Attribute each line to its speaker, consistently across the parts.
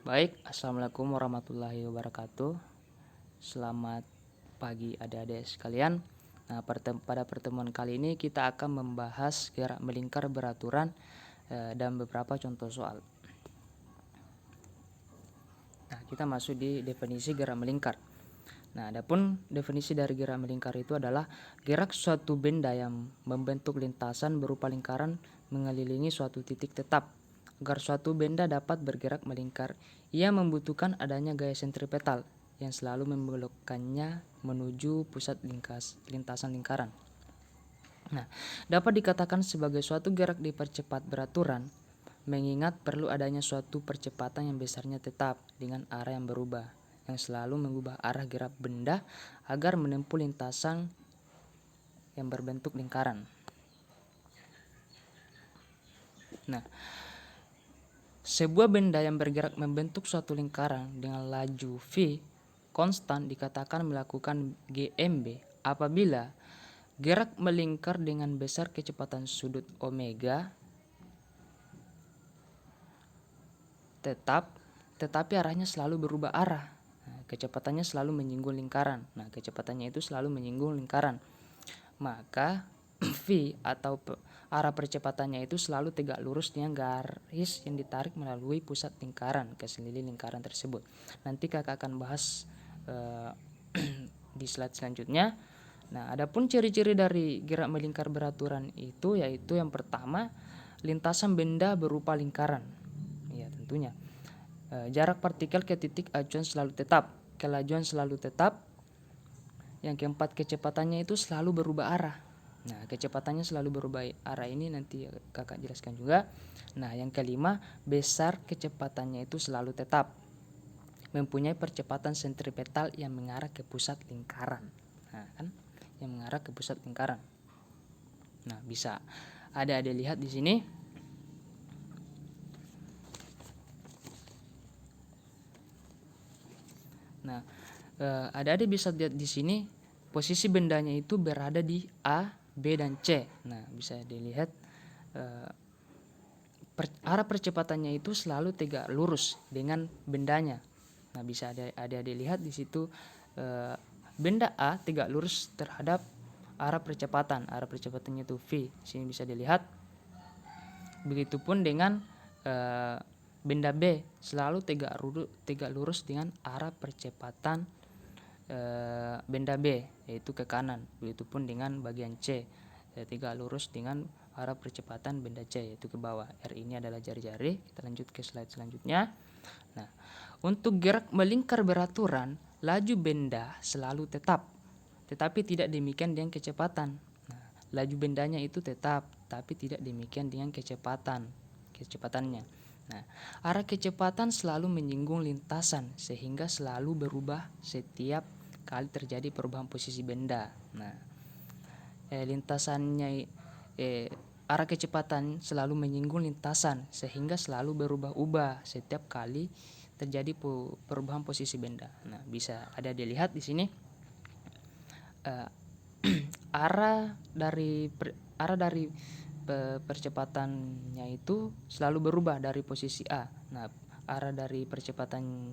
Speaker 1: Baik, Assalamualaikum warahmatullahi wabarakatuh. Selamat pagi adik-adik sekalian. Nah, pada pertemuan kali ini kita akan membahas gerak melingkar beraturan dan beberapa contoh soal. Nah, kita masuk di definisi gerak melingkar. Nah, adapun definisi dari gerak melingkar itu adalah gerak suatu benda yang membentuk lintasan berupa lingkaran mengelilingi suatu titik tetap. Agar suatu benda dapat bergerak melingkar, ia membutuhkan adanya gaya sentripetal yang selalu membelokkannya menuju pusat lintasan lingkaran. Nah, dapat dikatakan sebagai suatu gerak dipercepat beraturan, mengingat perlu adanya suatu percepatan yang besarnya tetap dengan arah yang berubah, yang selalu mengubah arah gerak benda agar menempuh lintasan yang berbentuk lingkaran. Nah, sebuah benda yang bergerak membentuk suatu lingkaran dengan laju v konstan dikatakan melakukan GMB apabila gerak melingkar dengan besar kecepatan sudut omega tetapi arahnya selalu berubah arah. Nah, kecepatannya selalu menyinggung lingkaran. Nah, kecepatannya itu selalu menyinggung lingkaran. Maka v atau arah percepatannya itu selalu tegak lurus dengan garis yang ditarik melalui pusat lingkaran ke sekeliling lingkaran tersebut. Nanti kakak akan bahas di slide selanjutnya. Nah, adapun ciri-ciri dari gerak melingkar beraturan itu yaitu yang pertama, lintasan benda berupa lingkaran. Ya, tentunya. Jarak partikel ke titik acuan selalu tetap, kelajuan selalu tetap. Yang keempat, kecepatannya itu selalu berubah arah. Nah, kecepatannya selalu berubah arah ini nanti kakak jelaskan juga. Nah, yang kelima, besar kecepatannya itu selalu tetap, mempunyai percepatan sentripetal yang mengarah ke pusat lingkaran. Nah, kan yang mengarah ke pusat lingkaran. Nah, bisa ada lihat di sini. Nah, ada bisa lihat di sini posisi bendanya itu berada di A, B, dan C. Nah, bisa dilihat arah percepatannya itu selalu tegak lurus dengan bendanya. Nah, bisa ada dilihat di situ benda A tegak lurus terhadap arah percepatan. Arah percepatannya itu V. Di sini bisa dilihat. Begitupun dengan benda B selalu tegak lurus dengan arah percepatan benda B, yaitu ke kanan. Begitupun dengan bagian C, tegak lurus dengan arah percepatan benda C, yaitu ke bawah. R ini adalah jari-jari. Kita lanjut ke slide selanjutnya. Nah, untuk gerak melingkar beraturan, laju benda selalu tetap, tetapi tidak demikian dengan kecepatan. Nah, laju bendanya itu tetap, tapi tidak demikian dengan kecepatannya. Nah, arah kecepatan selalu menyinggung lintasan sehingga selalu berubah setiap kali terjadi perubahan posisi benda. Nah, arah kecepatan selalu menyinggung lintasan sehingga selalu berubah-ubah setiap kali terjadi perubahan posisi benda. Nah, bisa ada dilihat di sini arah dari percepatannya itu selalu berubah dari posisi A. Nah, arah dari percepatan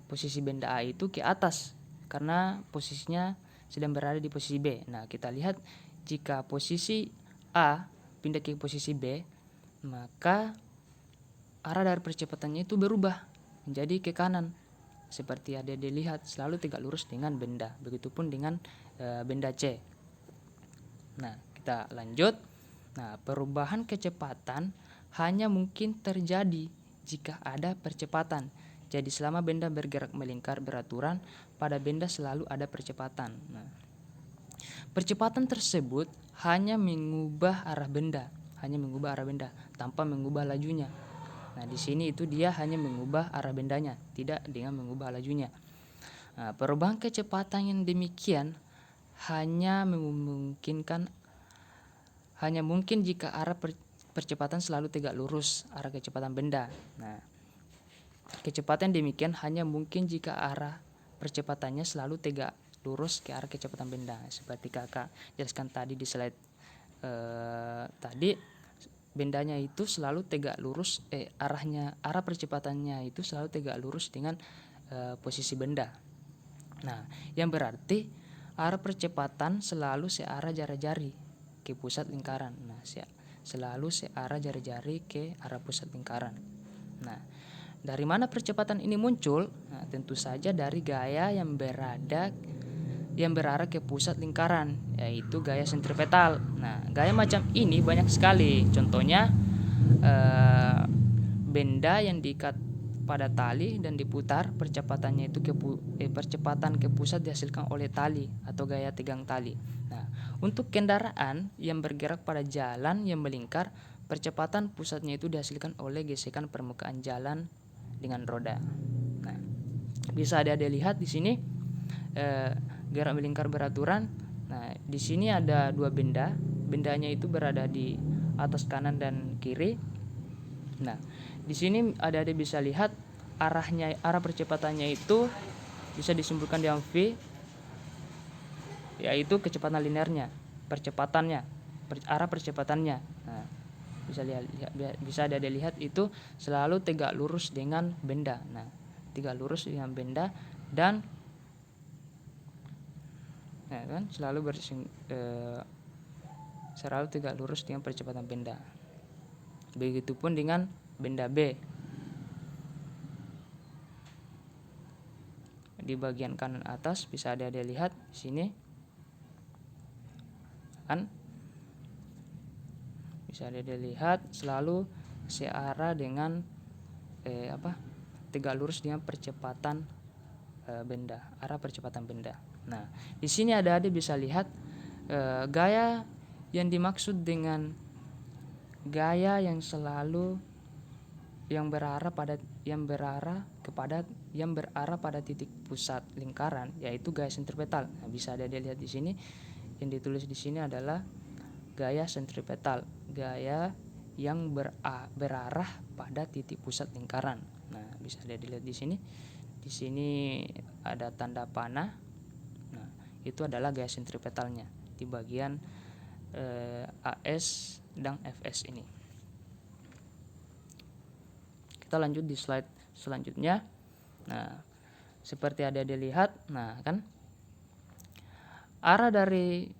Speaker 1: posisi benda A itu ke atas karena posisinya sedang berada di posisi B. Nah, kita lihat jika posisi A pindah ke posisi B, maka arah dari percepatannya itu berubah menjadi ke kanan. Seperti ada dilihat selalu tegak lurus dengan benda. Begitupun dengan benda C. Nah, kita lanjut. Nah, perubahan kecepatan hanya mungkin terjadi jika ada percepatan. Jadi selama benda bergerak melingkar beraturan, pada benda selalu ada percepatan. Nah, percepatan tersebut hanya mengubah arah benda tanpa mengubah lajunya. Nah, di sini itu dia hanya mengubah arah bendanya, tidak dengan mengubah lajunya. Nah, perubahan kecepatan yang demikian hanya mungkin jika arah percepatan selalu tegak lurus arah kecepatan benda. Nah, kecepatan demikian hanya mungkin jika arah percepatannya selalu tegak lurus ke arah kecepatan benda. Seperti kakak jelaskan tadi di slide tadi, bendanya itu selalu tegak lurus, arah percepatannya itu selalu tegak lurus dengan posisi benda. Nah, yang berarti arah percepatan selalu searah jari-jari ke pusat lingkaran. Nah, selalu searah jari-jari ke arah pusat lingkaran. Nah, dari mana percepatan ini muncul? Nah, tentu saja dari gaya yang berarah ke pusat lingkaran, yaitu gaya sentripetal. Nah, gaya macam ini banyak sekali. Contohnya benda yang diikat pada tali dan diputar, percepatannya itu percepatan ke pusat dihasilkan oleh tali atau gaya tegang tali. Nah, untuk kendaraan yang bergerak pada jalan yang melingkar, percepatan pusatnya itu dihasilkan oleh gesekan permukaan jalan dengan roda. Nah, bisa ada lihat di sini gerak melingkar beraturan. Nah, di sini ada dua benda. Bendanya itu berada di atas kanan dan kiri. Nah, di sini ada bisa lihat arah percepatannya itu bisa disimpulkan dengan V, yaitu kecepatan linearnya, arah percepatannya. Nah, bisa ada lihat itu selalu tegak lurus dengan benda. Nah, tegak lurus dengan benda dan selalu tegak lurus dengan percepatan benda. Begitupun dengan benda B. Di bagian kanan atas bisa ada lihat di sini. Kan? Bisa ada dilihat selalu searah dengan tegak lurus dengan percepatan benda, arah percepatan benda. Nah, di sini ada bisa lihat gaya yang dimaksud dengan gaya yang selalu yang berarah pada titik pusat lingkaran, yaitu gaya sentripetal. Nah, bisa ada dilihat di sini, yang ditulis di sini adalah gaya sentripetal, gaya yang berarah pada titik pusat lingkaran. Nah, bisa ada dilihat di sini. Di sini ada tanda panah. Nah, itu adalah gaya sentripetalnya di bagian AS dan FS ini. Kita lanjut di slide selanjutnya. Nah, seperti ada dilihat, nah kan arah dari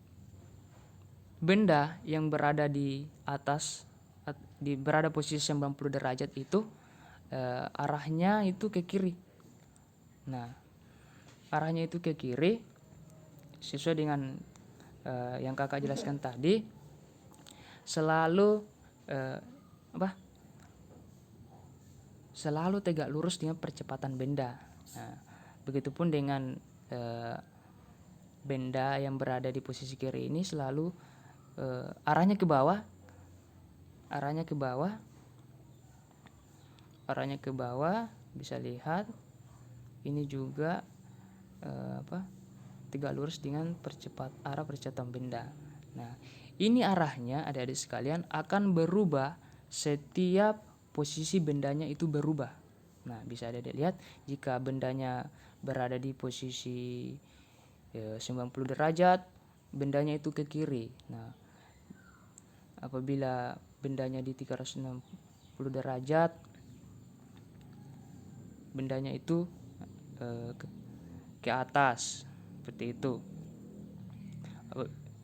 Speaker 1: benda yang berada di atas berada posisi 90 derajat itu arahnya itu ke kiri. Nah, arahnya itu ke kiri sesuai dengan yang kakak jelaskan tadi, selalu selalu tegak lurus dengan percepatan benda. Nah, begitupun dengan benda yang berada di posisi kiri ini selalu arahnya ke bawah, bisa lihat ini juga tegak lurus dengan arah percepatan benda. Nah, ini arahnya adik-adik sekalian akan berubah setiap posisi bendanya itu berubah. Nah, bisa adik-adik lihat jika bendanya berada di posisi 90 derajat, bendanya itu ke kiri. Nah, apabila bendanya di 360 derajat, bendanya itu ke atas, seperti itu.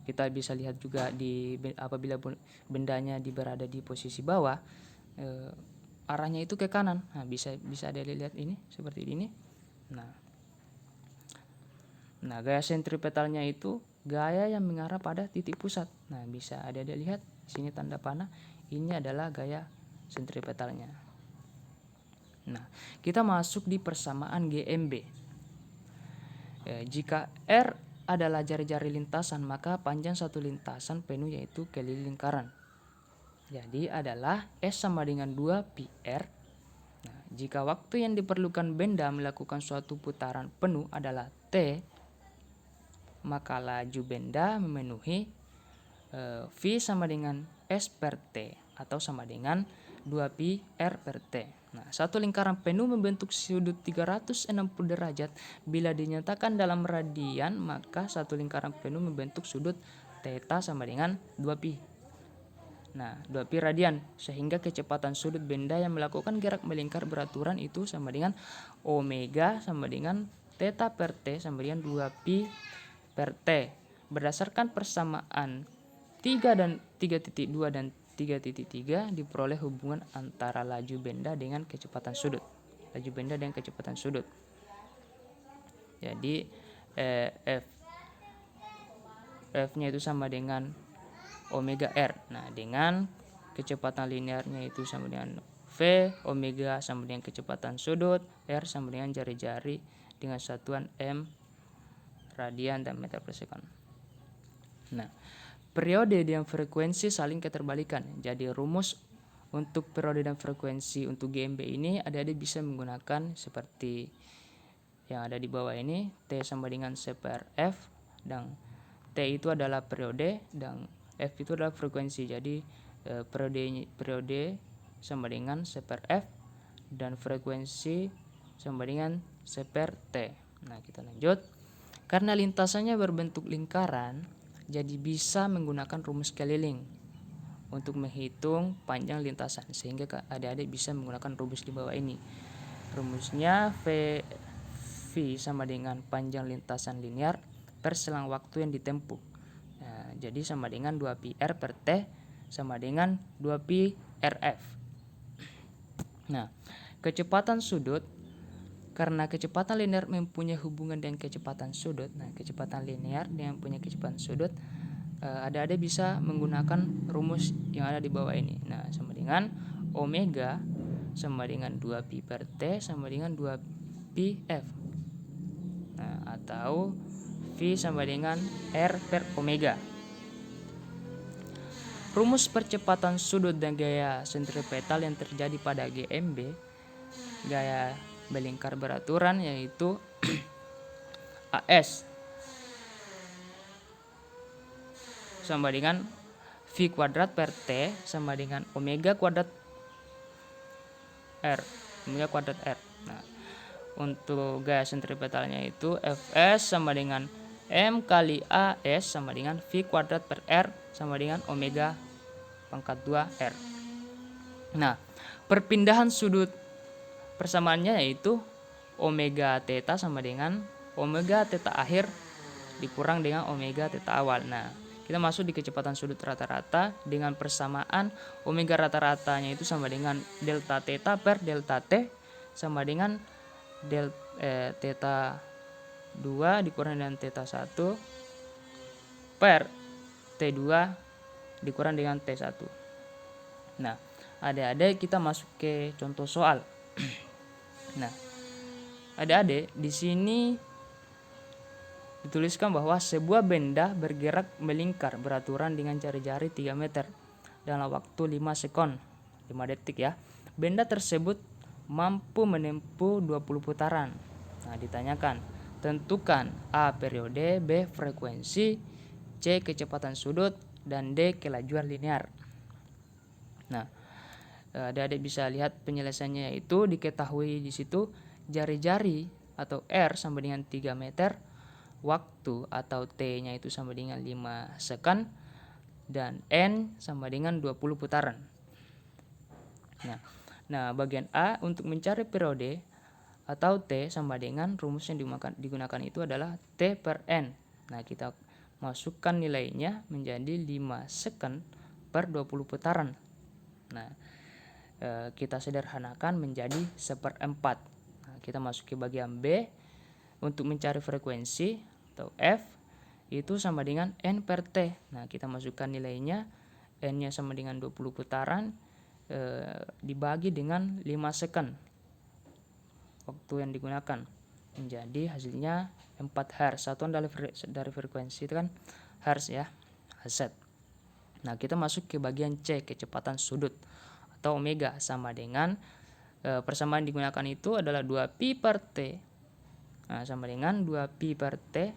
Speaker 1: Kita bisa lihat juga apabila bendanya berada di posisi bawah, arahnya itu ke kanan. Nah, bisa ada lihat ini seperti ini. Nah, gaya sentripetalnya itu gaya yang mengarah pada titik pusat. Nah, bisa ada lihat di sini tanda panah. Ini adalah gaya sentripetalnya. Nah, kita masuk di persamaan GMB. Jika R adalah jari-jari lintasan, maka panjang satu lintasan penuh yaitu keliling lingkaran. Jadi adalah S sama dengan 2πr. Nah, jika waktu yang diperlukan benda melakukan suatu putaran penuh adalah T, maka laju benda memenuhi V sama dengan S per T atau sama dengan 2πr per T. Nah, satu lingkaran penuh membentuk sudut 360 derajat. Bila dinyatakan dalam radian, maka satu lingkaran penuh membentuk sudut θ sama dengan 2π. Nah, 2pi radian, sehingga kecepatan sudut benda yang melakukan gerak melingkar beraturan itu sama dengan omega sama dengan theta per t sama dengan 2pi per t. Berdasarkan persamaan 3.2 dan 3.3 diperoleh hubungan antara laju benda dengan kecepatan sudut. Laju benda dengan kecepatan sudut. Jadi F-nya itu sama dengan omega R. Nah, dengan kecepatan linearnya itu sama dengan V, omega sama dengan kecepatan sudut, R sama dengan jari-jari dengan satuan M, radian dan meter per second. Nah, periode dan frekuensi saling keterbalikan. Jadi rumus untuk periode dan frekuensi untuk GMB ini adik-adik bisa menggunakan seperti yang ada di bawah ini. T sama dengan C per F, dan T itu adalah periode dan F itu adalah frekuensi. Jadi periode sama dengan C per F dan frekuensi sama dengan C per T. Nah, kita lanjut. Karena lintasannya berbentuk lingkaran, jadi bisa menggunakan rumus keliling untuk menghitung panjang lintasan, sehingga adik-adik bisa menggunakan rumus di bawah ini. Rumusnya V sama dengan panjang lintasan linear per selang waktu yang ditempuh. Nah, jadi sama dengan 2pi R per T sama dengan 2pi RF. Nah, kecepatan sudut, karena kecepatan linear mempunyai hubungan dengan kecepatan sudut. Nah, kecepatan linear dengan punya kecepatan sudut, adik-adik bisa menggunakan rumus yang ada di bawah ini. Nah, sama dengan omega sama dengan 2pi per T sama dengan 2pi F. Nah, atau V sama dengan R per omega. Rumus percepatan sudut dan gaya sentripetal yang terjadi pada GMB, gaya melingkar beraturan, yaitu AS sama dengan V kuadrat per T sama dengan omega kuadrat R, omega kuadrat R. Nah, untuk gaya sentripetalnya itu Fs sama dengan M kali AS sama dengan V kuadrat per R sama dengan omega pangkat 2 R. Nah, perpindahan sudut persamaannya yaitu omega theta sama dengan omega theta akhir dikurang dengan omega theta awal. Nah, kita masuk di kecepatan sudut rata-rata dengan persamaan omega rata-ratanya itu sama dengan delta theta per delta T sama dengan theta 2 dikurang dengan theta 1 per T2 dikurang dengan T1. Nah, adik-adik kita masuk ke contoh soal. Nah, adik-adik di sini dituliskan bahwa sebuah benda bergerak melingkar beraturan dengan jari-jari 3 meter dalam waktu 5 sekon, 5 detik ya. Benda tersebut mampu menempuh 20 putaran. Nah, ditanyakan, tentukan A periode, B frekuensi, C kecepatan sudut, dan D kelajuan linear. Nah, adik-adik bisa lihat penyelesaiannya, yaitu diketahui di situ jari-jari atau R sama dengan 3 meter, waktu atau T-nya itu sama dengan 5 second, dan N sama dengan 20 putaran. Nah, bagian A untuk mencari periode atau T sama dengan rumus yang digunakan itu adalah T per N. Nah, kita masukkan nilainya menjadi 5 second per 20 putaran. Nah, kita sederhanakan menjadi 1/4. Nah, kita masuk ke bagian B untuk mencari frekuensi atau F itu sama dengan N per T. Nah, kita masukkan nilainya, N-nya sama dengan 20 putaran dibagi dengan 5 second waktu yang digunakan, menjadi hasilnya 4 Hz. Satuan dari frekuensi itu kan Hz ya, Hz. Nah, kita masuk ke bagian C, kecepatan sudut atau omega sama dengan persamaan digunakan itu adalah 2pi per T. Nah, sama dengan 2pi per T.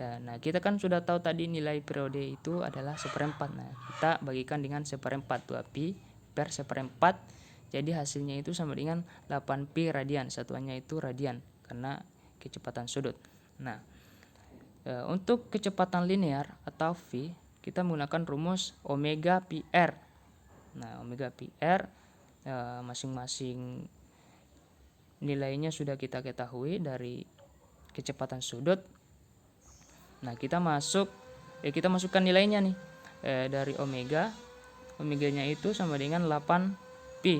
Speaker 1: Nah, kita kan sudah tahu tadi nilai periode itu adalah 1/4. Nah, kita bagikan dengan 1/4, 2pi per 1/4. Jadi hasilnya itu sama dengan 8pi radian. Satuannya itu radian karena kecepatan sudut. Nah, untuk kecepatan linear atau V, kita menggunakan rumus omega pi R. Nah, omega pi r masing-masing nilainya sudah kita ketahui dari kecepatan sudut. Nah, kita masukkan nilainya nih dari omeganya itu sama dengan 8 pi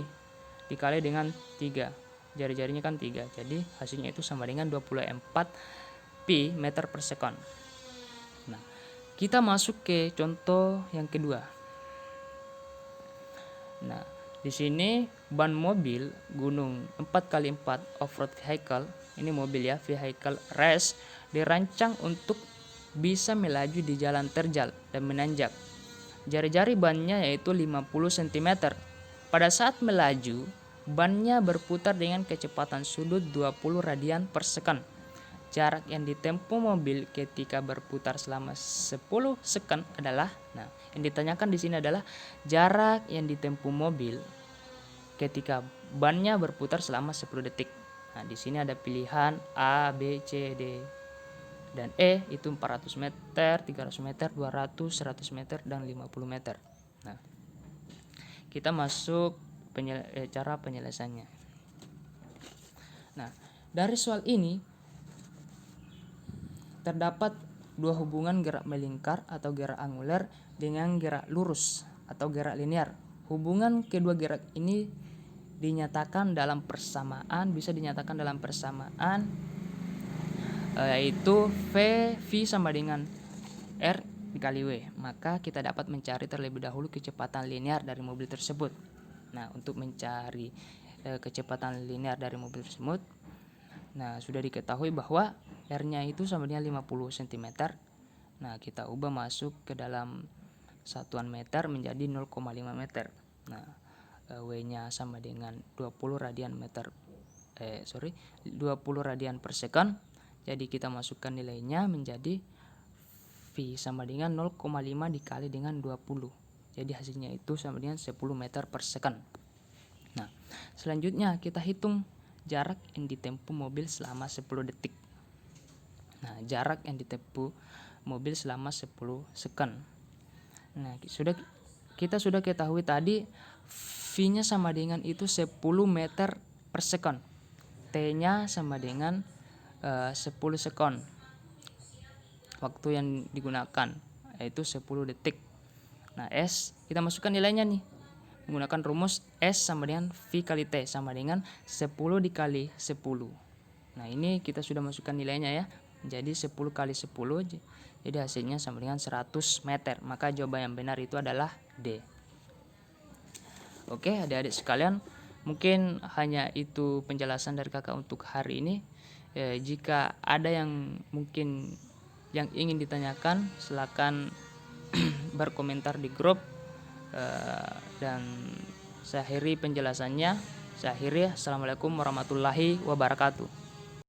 Speaker 1: dikali dengan 3. Jari-jarinya kan 3. Jadi hasilnya itu sama dengan 24 pi meter per second. Nah, kita masuk ke contoh yang kedua. Nah, di sini ban mobil gunung 4x4 off-road vehicle, ini mobil ya, vehicle race, dirancang untuk bisa melaju di jalan terjal dan menanjak. Jari-jari bannya yaitu 50 cm. Pada saat melaju, bannya berputar dengan kecepatan sudut 20 radian per second. Jarak yang ditempuh mobil ketika berputar selama 10 second adalah, nah, yang ditanyakan di sini adalah jarak yang ditempuh mobil ketika bannya berputar selama 10 detik. Nah, di sini ada pilihan A, B, C, D, dan E, itu 400 meter, 300 meter, 200, 100 meter, dan 50 meter. Nah, kita masuk cara penyelesaiannya. Nah, dari soal ini terdapat dua hubungan gerak melingkar atau gerak angular dengan gerak lurus atau gerak linear. Hubungan kedua gerak ini bisa dinyatakan dalam persamaan yaitu V sama dengan R dikali W. Maka kita dapat mencari terlebih dahulu kecepatan linear dari mobil tersebut. Nah, untuk mencari kecepatan linear dari mobil tersebut, nah, sudah diketahui bahwa R-nya itu sama dengan 50 cm. Nah, kita ubah masuk ke dalam satuan meter menjadi 0,5 meter. Nah, W-nya sama dengan 20 radian per second. Jadi kita masukkan nilainya menjadi V sama dengan 0,5 dikali dengan 20. Jadi hasilnya itu sama dengan 10 meter per second. Nah, selanjutnya kita hitung jarak yang ditempuh mobil selama 10 detik. Nah, jarak yang ditempuh mobil selama 10 second. Nah, kita sudah ketahui tadi V-nya sama dengan itu 10 meter per second. T-nya sama dengan 10 second. Waktu yang digunakan yaitu 10 detik. Nah, S kita masukkan nilainya nih. Menggunakan rumus S sama dengan V kali T sama dengan 10 dikali 10. Nah, ini kita sudah masukkan nilainya ya. Jadi 10 kali 10. Jadi hasilnya sama dengan 100 meter. Maka jawaban yang benar itu adalah D. Oke, adik-adik sekalian, mungkin hanya itu penjelasan dari kakak untuk hari ini. Jika ada yang mungkin yang ingin ditanyakan, silakan berkomentar di grup. Dan saya akhiri penjelasannya. Saya akhiri. Assalamualaikum warahmatullahi wabarakatuh.